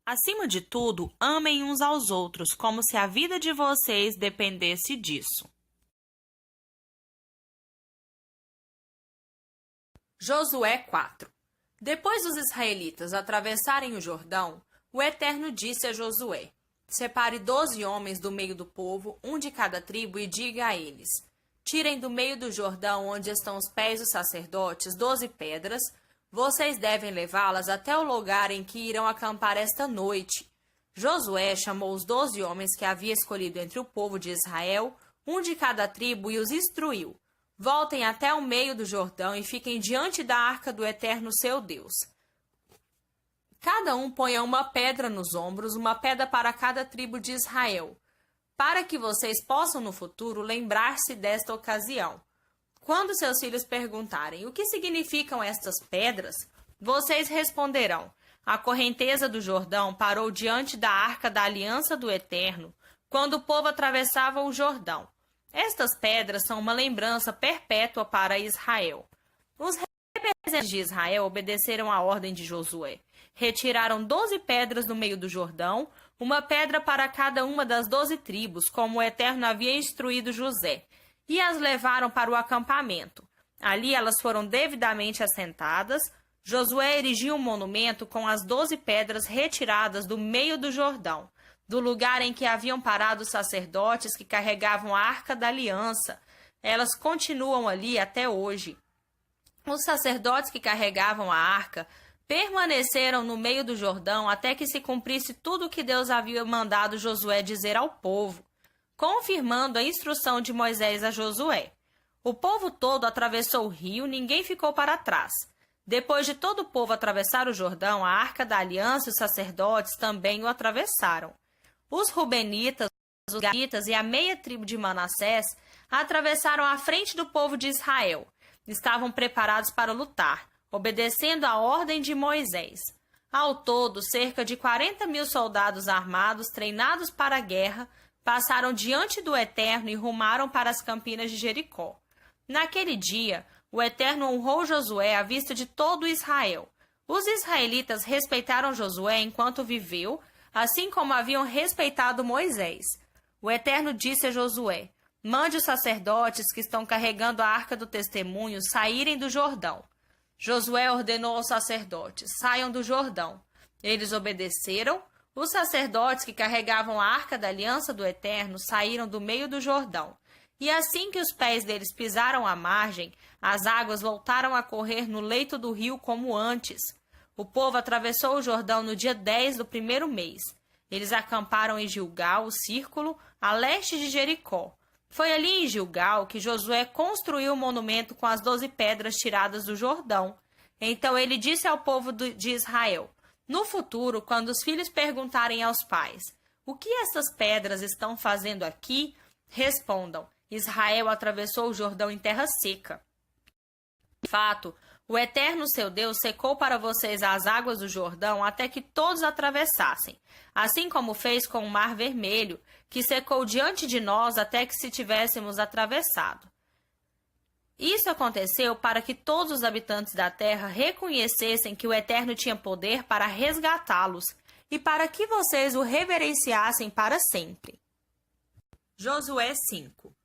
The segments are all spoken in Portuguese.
Acima de tudo, amem uns aos outros, como se a vida de vocês dependesse disso. Josué 4. Depois dos israelitas atravessarem o Jordão, o Eterno disse a Josué: Separe 12 homens do meio do povo, um de cada tribo, e diga a eles: Tirem do meio do Jordão, onde estão os pés dos sacerdotes, 12 pedras. Vocês devem levá-las até o lugar em que irão acampar esta noite. Josué chamou os 12 homens que havia escolhido entre o povo de Israel, um de cada tribo, e os instruiu: Voltem até o meio do Jordão e fiquem diante da arca do Eterno seu Deus. Cada um ponha uma pedra nos ombros, uma pedra para cada tribo de Israel, para que vocês possam no futuro lembrar-se desta ocasião. Quando seus filhos perguntarem o que significam estas pedras, vocês responderão: a correnteza do Jordão parou diante da arca da aliança do Eterno, quando o povo atravessava o Jordão. Estas pedras são uma lembrança perpétua para Israel. Os representantes de Israel obedeceram à ordem de Josué. Retiraram 12 pedras do meio do Jordão, uma pedra para cada uma das 12 tribos, como o Eterno havia instruído José, e as levaram para o acampamento. Ali elas foram devidamente assentadas. Josué erigiu um monumento com as 12 pedras retiradas do meio do Jordão, do lugar em que haviam parado os sacerdotes que carregavam a arca da aliança. Elas continuam ali até hoje. Os sacerdotes que carregavam a arca permaneceram no meio do Jordão até que se cumprisse tudo o que Deus havia mandado Josué dizer ao povo, confirmando a instrução de Moisés a Josué. O povo todo atravessou o rio, ninguém ficou para trás. Depois de todo o povo atravessar o Jordão, a arca da aliança e os sacerdotes também o atravessaram. Os Rubenitas, os Gaditas e a meia tribo de Manassés atravessaram à frente do povo de Israel. Estavam preparados para lutar, obedecendo a ordem de Moisés. Ao todo, cerca de 40.000 soldados armados, treinados para a guerra, passaram diante do Eterno e rumaram para as campinas de Jericó. Naquele dia, o Eterno honrou Josué à vista de todo Israel. Os israelitas respeitaram Josué enquanto viveu, assim como haviam respeitado Moisés. O Eterno disse a Josué: Mande os sacerdotes que estão carregando a arca do testemunho saírem do Jordão. Josué ordenou aos sacerdotes: Saiam do Jordão. Eles obedeceram. Os sacerdotes que carregavam a arca da aliança do Eterno saíram do meio do Jordão. E assim que os pés deles pisaram a margem, as águas voltaram a correr no leito do rio como antes. O povo atravessou o Jordão no dia 10 do primeiro mês. Eles acamparam em Gilgal, o círculo, a leste de Jericó. Foi ali em Gilgal que Josué construiu o monumento com as 12 pedras tiradas do Jordão. Então ele disse ao povo de Israel: No futuro, quando os filhos perguntarem aos pais: O que essas pedras estão fazendo aqui? Respondam: Israel atravessou o Jordão em terra seca. De fato, o Eterno seu Deus secou para vocês as águas do Jordão até que todos atravessassem, assim como fez com o Mar Vermelho, que secou diante de nós até que se tivéssemos atravessado. Isso aconteceu para que todos os habitantes da terra reconhecessem que o Eterno tinha poder para resgatá-los e para que vocês o reverenciassem para sempre. Josué 5.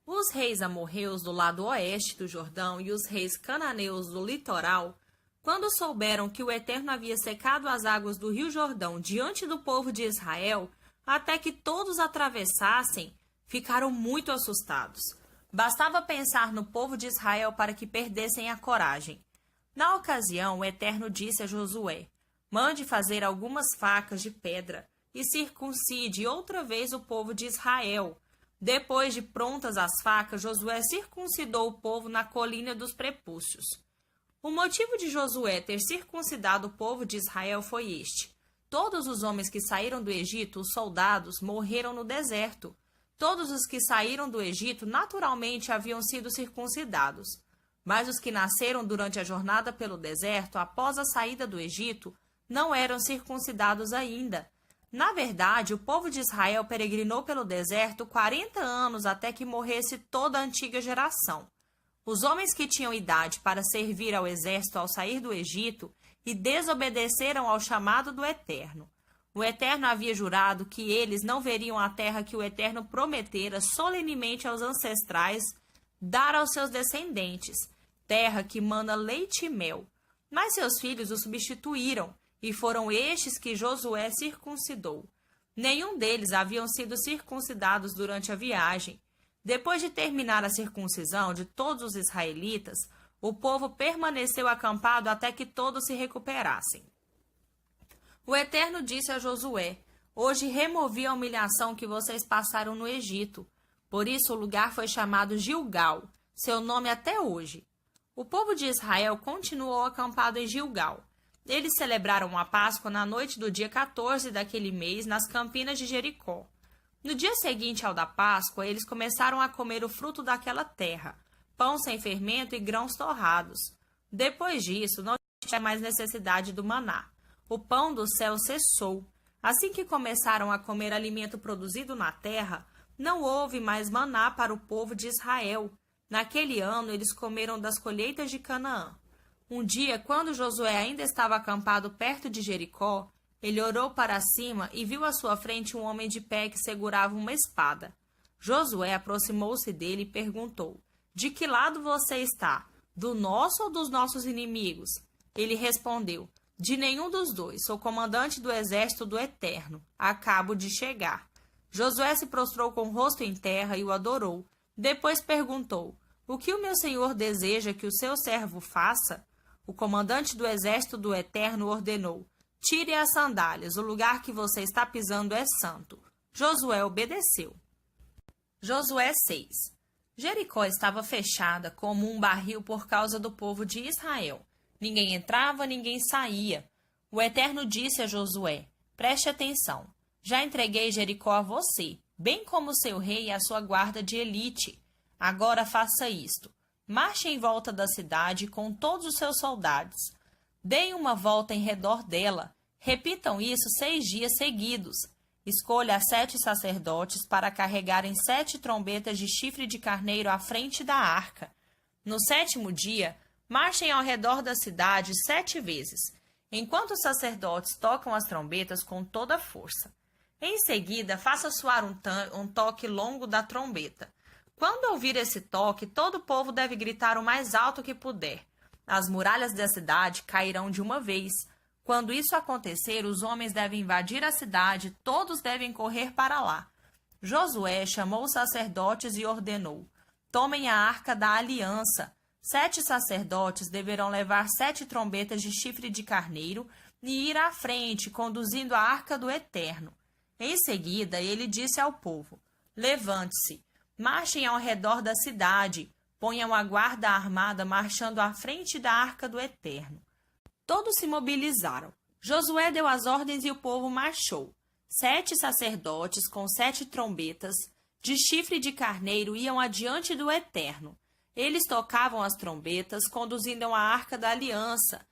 Os reis amorreus do lado oeste do Jordão e os reis cananeus do litoral, quando souberam que o Eterno havia secado as águas do rio Jordão diante do povo de Israel, até que todos atravessassem, ficaram muito assustados. Bastava pensar no povo de Israel para que perdessem a coragem. Na ocasião, o Eterno disse a Josué: Mande fazer algumas facas de pedra e circuncide outra vez o povo de Israel. Depois de prontas as facas, Josué circuncidou o povo na colina dos prepúcios. O motivo de Josué ter circuncidado o povo de Israel foi este: todos os homens que saíram do Egito, os soldados, morreram no deserto. Todos os que saíram do Egito naturalmente haviam sido circuncidados. Mas os que nasceram durante a jornada pelo deserto, após a saída do Egito, não eram circuncidados ainda. Na verdade, o povo de Israel peregrinou pelo deserto 40 anos até que morresse toda a antiga geração. Os homens que tinham idade para servir ao exército ao sair do Egito e desobedeceram ao chamado do Eterno. O Eterno havia jurado que eles não veriam a terra que o Eterno prometera solenemente aos ancestrais dar aos seus descendentes, terra que mana leite e mel. Mas seus filhos o substituíram, e foram estes que Josué circuncidou. Nenhum deles haviam sido circuncidados durante a viagem. Depois de terminar a circuncisão de todos os israelitas, o povo permaneceu acampado até que todos se recuperassem. O Eterno disse a Josué: Hoje removi a humilhação que vocês passaram no Egito. Por isso o lugar foi chamado Gilgal, seu nome até hoje. O povo de Israel continuou acampado em Gilgal. Eles celebraram a Páscoa na noite do dia 14 daquele mês, nas campinas de Jericó. No dia seguinte ao da Páscoa, eles começaram a comer o fruto daquela terra, pão sem fermento e grãos torrados. Depois disso, não tinha mais necessidade do maná. O pão do céu cessou. Assim que começaram a comer alimento produzido na terra, não houve mais maná para o povo de Israel. Naquele ano, eles comeram das colheitas de Canaã. Um dia, quando Josué ainda estava acampado perto de Jericó, ele olhou para cima e viu à sua frente um homem de pé que segurava uma espada. Josué aproximou-se dele e perguntou: De que lado você está? Do nosso ou dos nossos inimigos? Ele respondeu: De nenhum dos dois. Sou comandante do exército do Eterno. Acabo de chegar. Josué se prostrou com o rosto em terra e o adorou. Depois perguntou: O que o meu senhor deseja que o seu servo faça? O comandante do exército do Eterno ordenou: Tire as sandálias, o lugar que você está pisando é santo. Josué obedeceu. Josué 6. Jericó estava fechada como um barril por causa do povo de Israel. Ninguém entrava, ninguém saía. O Eterno disse a Josué: Preste atenção. Já entreguei Jericó a você, bem como seu rei e a sua guarda de elite. Agora faça isto. Marche em volta da cidade com todos os seus soldados. Deem uma volta em redor dela. Repitam isso 6 dias seguidos. Escolha 7 sacerdotes para carregarem 7 trombetas de chifre de carneiro à frente da arca. No 7º dia, marchem ao redor da cidade 7 vezes, enquanto os sacerdotes tocam as trombetas com toda a força. Em seguida, faça soar um toque longo da trombeta. Quando ouvir esse toque, todo o povo deve gritar o mais alto que puder. As muralhas da cidade cairão de uma vez. Quando isso acontecer, os homens devem invadir a cidade, todos devem correr para lá. Josué chamou os sacerdotes e ordenou: Tomem a arca da aliança. 7 sacerdotes deverão levar 7 trombetas de chifre de carneiro e ir à frente, conduzindo a arca do Eterno. Em seguida, ele disse ao povo: Levante-se, marchem ao redor da cidade, ponham a guarda armada marchando à frente da arca do Eterno. Todos se mobilizaram. Josué deu as ordens e o povo marchou. 7 sacerdotes com 7 trombetas de chifre de carneiro iam adiante do Eterno. Eles tocavam as trombetas, conduzindo a arca da aliança.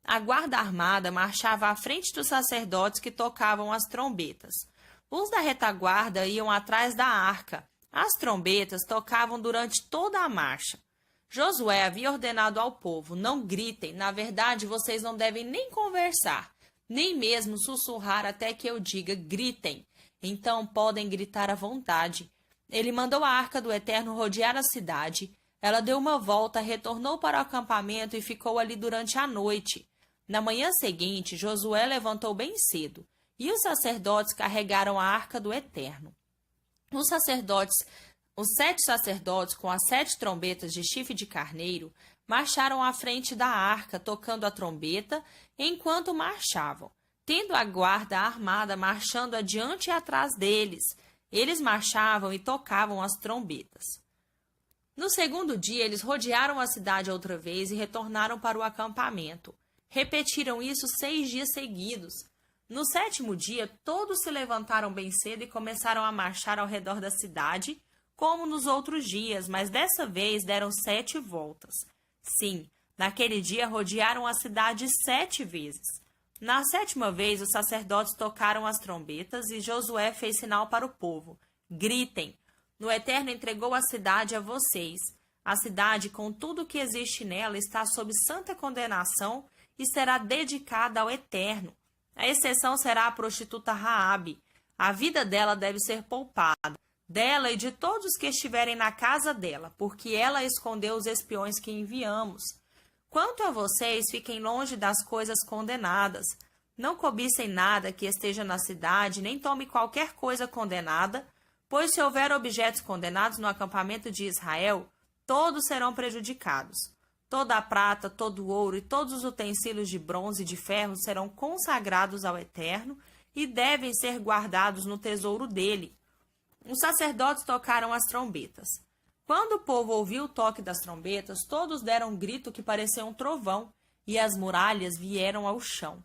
A guarda armada marchava à frente dos sacerdotes que tocavam as trombetas. Os da retaguarda iam atrás da arca. As trombetas tocavam durante toda a marcha. Josué havia ordenado ao povo: Não gritem, na verdade vocês não devem nem conversar, nem mesmo sussurrar até que eu diga gritem. Então podem gritar à vontade. Ele mandou a arca do Eterno rodear a cidade. Ela deu uma volta, retornou para o acampamento e ficou ali durante a noite. Na manhã seguinte, Josué levantou bem cedo, e os sacerdotes carregaram a arca do Eterno. Os 7 sacerdotes com as 7 trombetas de chifre de carneiro marcharam à frente da arca, tocando a trombeta enquanto marchavam, tendo a guarda armada marchando adiante e atrás deles. Eles marchavam e tocavam as trombetas. No 2º dia, eles rodearam a cidade outra vez e retornaram para o acampamento. Repetiram isso 6 dias seguidos. No 7º dia, todos se levantaram bem cedo e começaram a marchar ao redor da cidade, como nos outros dias, mas dessa vez deram 7 voltas. Sim, naquele dia rodearam a cidade 7 vezes. Na 7ª vez, os sacerdotes tocaram as trombetas e Josué fez sinal para o povo: Gritem! O Eterno entregou a cidade a vocês. A cidade, com tudo o que existe nela, está sob santa condenação e será dedicada ao Eterno. A exceção será a prostituta Raabe. A vida dela deve ser poupada, dela e de todos que estiverem na casa dela, porque ela escondeu os espiões que enviamos. Quanto a vocês, fiquem longe das coisas condenadas. Não cobicem nada que esteja na cidade, nem tome qualquer coisa condenada, pois se houver objetos condenados no acampamento de Israel, todos serão prejudicados. Toda a prata, todo o ouro e todos os utensílios de bronze e de ferro serão consagrados ao Eterno e devem ser guardados no tesouro dele. Os sacerdotes tocaram as trombetas. Quando o povo ouviu o toque das trombetas, todos deram um grito que parecia um trovão, e as muralhas vieram ao chão.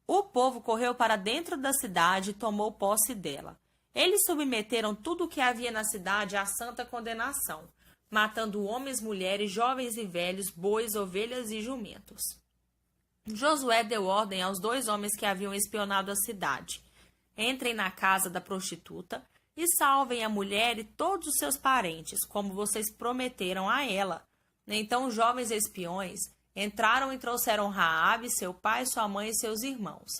O povo correu para dentro da cidade e tomou posse dela. Eles submeteram tudo o que havia na cidade à santa condenação, matando homens, mulheres, jovens e velhos, bois, ovelhas e jumentos. Josué deu ordem aos 2 homens que haviam espionado a cidade: entrem na casa da prostituta e salvem a mulher e todos os seus parentes, como vocês prometeram a ela. Então os jovens espiões entraram e trouxeram Raabe, seu pai, sua mãe e seus irmãos.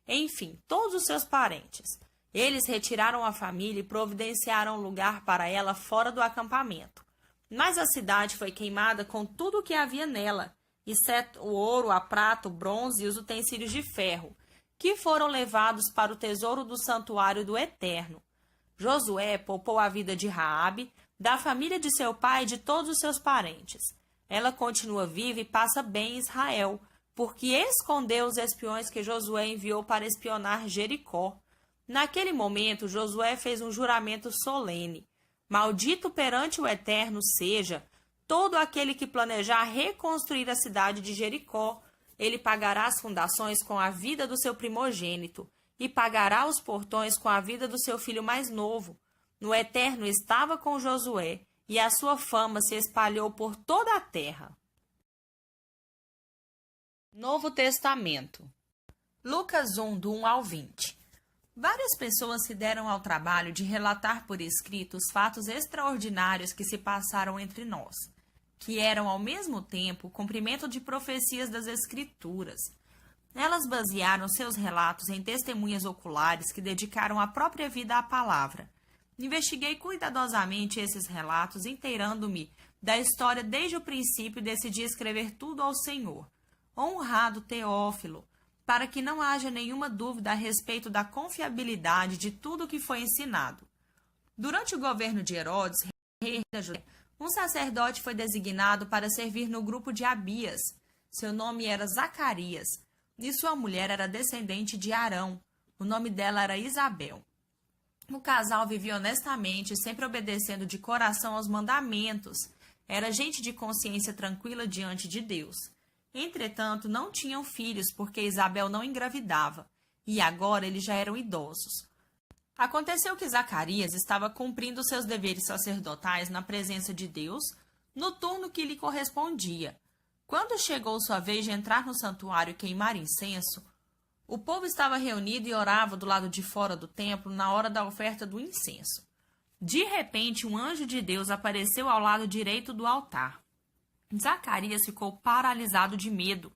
Enfim, todos os seus parentes. Eles retiraram a família e providenciaram lugar para ela fora do acampamento. Mas a cidade foi queimada com tudo o que havia nela, exceto o ouro, a prata, o bronze e os utensílios de ferro, que foram levados para o tesouro do santuário do Eterno. Josué poupou a vida de Raabe, da família de seu pai e de todos os seus parentes. Ela continua viva e passa bem em Israel, porque escondeu os espiões que Josué enviou para espionar Jericó. Naquele momento, Josué fez um juramento solene: maldito perante o Eterno seja todo aquele que planejar reconstruir a cidade de Jericó. Ele pagará as fundações com a vida do seu primogênito e pagará os portões com a vida do seu filho mais novo. O Eterno estava com Josué e a sua fama se espalhou por toda a terra. Novo Testamento. Lucas 1, do 1 ao 20. Várias pessoas se deram ao trabalho de relatar por escrito os fatos extraordinários que se passaram entre nós, que eram ao mesmo tempo o cumprimento de profecias das Escrituras. Elas basearam seus relatos em testemunhas oculares que dedicaram a própria vida à palavra. Investiguei cuidadosamente esses relatos, inteirando-me da história desde o princípio e decidi escrever tudo ao Senhor. Honrado Teófilo, para que não haja nenhuma dúvida a respeito da confiabilidade de tudo o que foi ensinado. Durante o governo de Herodes, rei da Judéia, um sacerdote foi designado para servir no grupo de Abias. Seu nome era Zacarias, e sua mulher era descendente de Arão. O nome dela era Isabel. O casal vivia honestamente, sempre obedecendo de coração aos mandamentos. Era gente de consciência tranquila diante de Deus. Entretanto, não tinham filhos, porque Isabel não engravidava, e agora eles já eram idosos. Aconteceu que Zacarias estava cumprindo seus deveres sacerdotais na presença de Deus, no turno que lhe correspondia. Quando chegou sua vez de entrar no santuário e queimar incenso, o povo estava reunido e orava do lado de fora do templo na hora da oferta do incenso. De repente, um anjo de Deus apareceu ao lado direito do altar. Zacarias ficou paralisado de medo,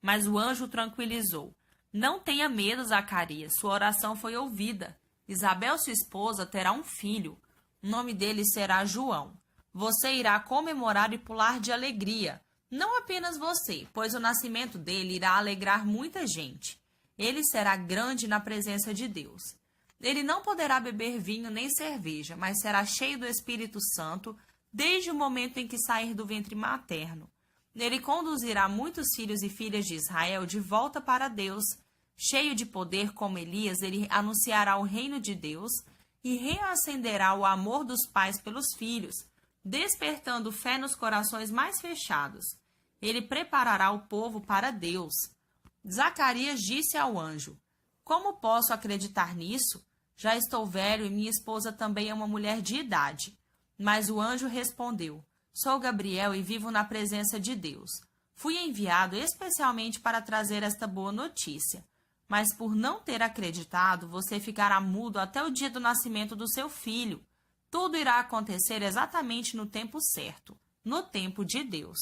mas o anjo o tranquilizou. Não tenha medo, Zacarias, sua oração foi ouvida. Isabel, sua esposa, terá um filho. O nome dele será João. Você irá comemorar e pular de alegria. Não apenas você, pois o nascimento dele irá alegrar muita gente. Ele será grande na presença de Deus. Ele não poderá beber vinho nem cerveja, mas será cheio do Espírito Santo desde o momento em que sair do ventre materno. Ele conduzirá muitos filhos e filhas de Israel de volta para Deus. Cheio de poder como Elias, ele anunciará o reino de Deus e reacenderá o amor dos pais pelos filhos, despertando fé nos corações mais fechados. Ele preparará o povo para Deus. Zacarias disse ao anjo: Como posso acreditar nisso? Já estou velho e minha esposa também é uma mulher de idade. Mas o anjo respondeu: Sou Gabriel e vivo na presença de Deus. Fui enviado especialmente para trazer esta boa notícia. Mas por não ter acreditado, você ficará mudo até o dia do nascimento do seu filho. Tudo irá acontecer exatamente no tempo certo, no tempo de Deus.